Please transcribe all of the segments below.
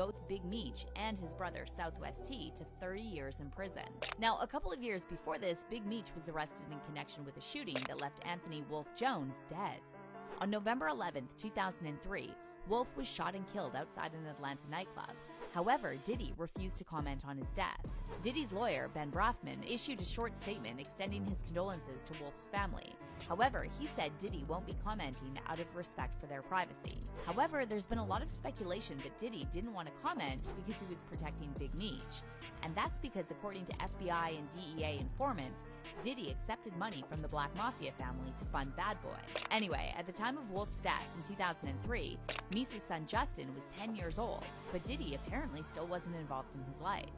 both Big Meech and his brother Southwest T to 30 years in prison. Now, a couple of years before this, Big Meech was arrested in connection with a shooting that left Anthony Wolf Jones dead. On November 11, 2003, Wolf was shot and killed outside an Atlanta nightclub. However, Diddy refused to comment on his death. Diddy's lawyer, Ben Brafman, issued a short statement extending his condolences to Wolf's family. However, he said Diddy won't be commenting out of respect for their privacy. However, there's been a lot of speculation that Diddy didn't want to comment because he was protecting Big Meech. And that's because, according to FBI and DEA informants, Diddy accepted money from the Black Mafia family to fund Bad Boy. Anyway, at the time of Wolf's death in 2003, Meesa's son Justin was 10 years old, but Diddy apparently still wasn't involved in his life.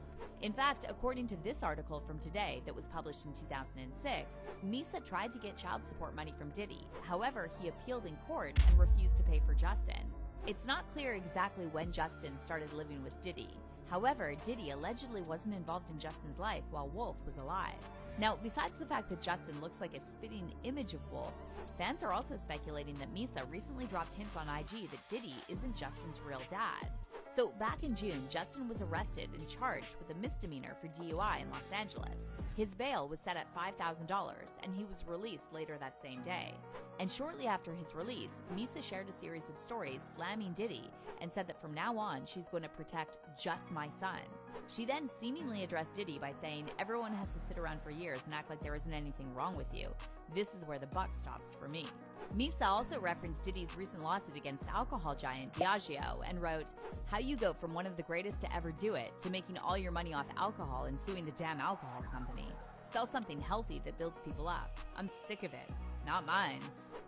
In fact, according to this article from Today that was published in 2006, Meesa tried to get child support money from Diddy. However, he appealed in court and refused to pay for Justin. It's not clear exactly when Justin started living with Diddy. However, Diddy allegedly wasn't involved in Justin's life while Wolf was alive. Now, besides the fact that Justin looks like a spitting image of Wolf, fans are also speculating that Meesa recently dropped hints on IG that Diddy isn't Justin's real dad. So back in June, Justin was arrested and charged with a misdemeanor for DUI in Los Angeles. His bail was set at $5,000 and he was released later that same day. And shortly after his release, Meesa shared a series of stories slamming Diddy and said that from now on she's going to protect just my son. She then seemingly addressed Diddy by saying, "Everyone has to sit around for years and act like there isn't anything wrong with you. This is where the buck stops for me." Meesa also referenced Diddy's recent lawsuit against alcohol giant Diageo and wrote, "How you go from one of the greatest to ever do it to making all your money off alcohol and suing the damn alcohol company. Sell something healthy that builds people up. I'm sick of it. Not mine."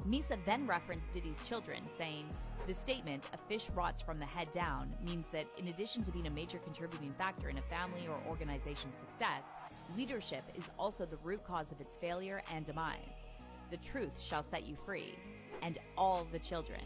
Meesa then referenced Diddy's children, saying, "The statement, 'a fish rots from the head down,' means that in addition to being a major contributing factor in a family or organization's success, leadership is also the root cause of its failure and demise. The truth shall set you free. And all the children."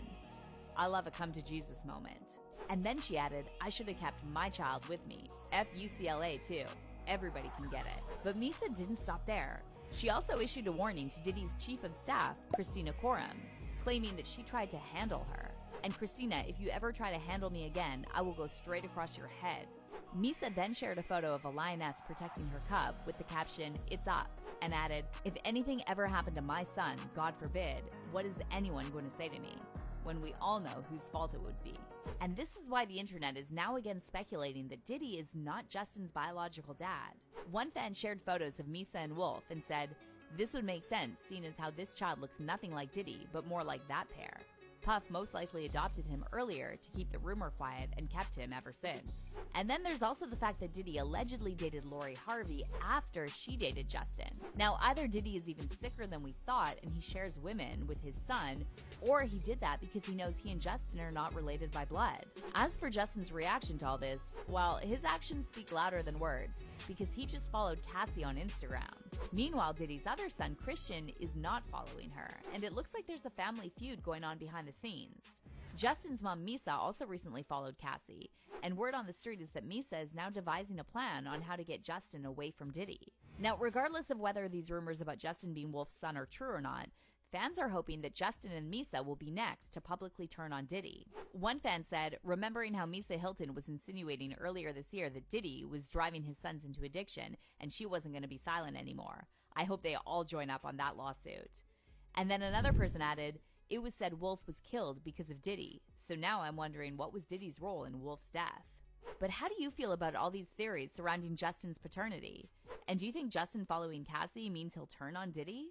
I love a come to Jesus moment. And then she added, "I should have kept my child with me. FUCLA too. Everybody can get it." But Meesa didn't stop there. She also issued a warning to Diddy's chief of staff, Christina Coram, claiming that she tried to handle her. "And Christina, if you ever try to handle me again, I will go straight across your head." Meesa then shared a photo of a lioness protecting her cub with the caption, "It's up," and added, "If anything ever happened to my son, God forbid, what is anyone going to say to me? When we all know whose fault it would be." And this is why the internet is now again speculating that Diddy is not Justin's biological dad. One fan shared photos of Meesa and Wolf and said, "This would make sense, seeing as how this child looks nothing like Diddy, but more like that pair. Puff most likely adopted him earlier to keep the rumor quiet and kept him ever since." And then there's also the fact that Diddy allegedly dated Lori Harvey after she dated Justin. Now, either Diddy is even sicker than we thought and he shares women with his son, or he did that because he knows he and Justin are not related by blood. As for Justin's reaction to all this, well, his actions speak louder than words because he just followed Cassie on Instagram. Meanwhile, Diddy's other son, Christian, is not following her, and it looks like there's a family feud going on behind the scenes. Justin's mom, Meesa, also recently followed Cassie, and word on the street is that Meesa is now devising a plan on how to get Justin away from Diddy. Now, regardless of whether these rumors about Justin being Wolf's son are true or not, fans are hoping that Justin and Meesa will be next to publicly turn on Diddy. One fan said, remembering how Meesa Hilton was insinuating earlier this year that Diddy was driving his sons into addiction and she wasn't going to be silent anymore. I hope they all join up on that lawsuit. And then another person added, "It was said Wolf was killed because of Diddy, so now I'm wondering what was Diddy's role in Wolf's death." But how do you feel about all these theories surrounding Justin's paternity? And do you think Justin following Cassie means he'll turn on Diddy?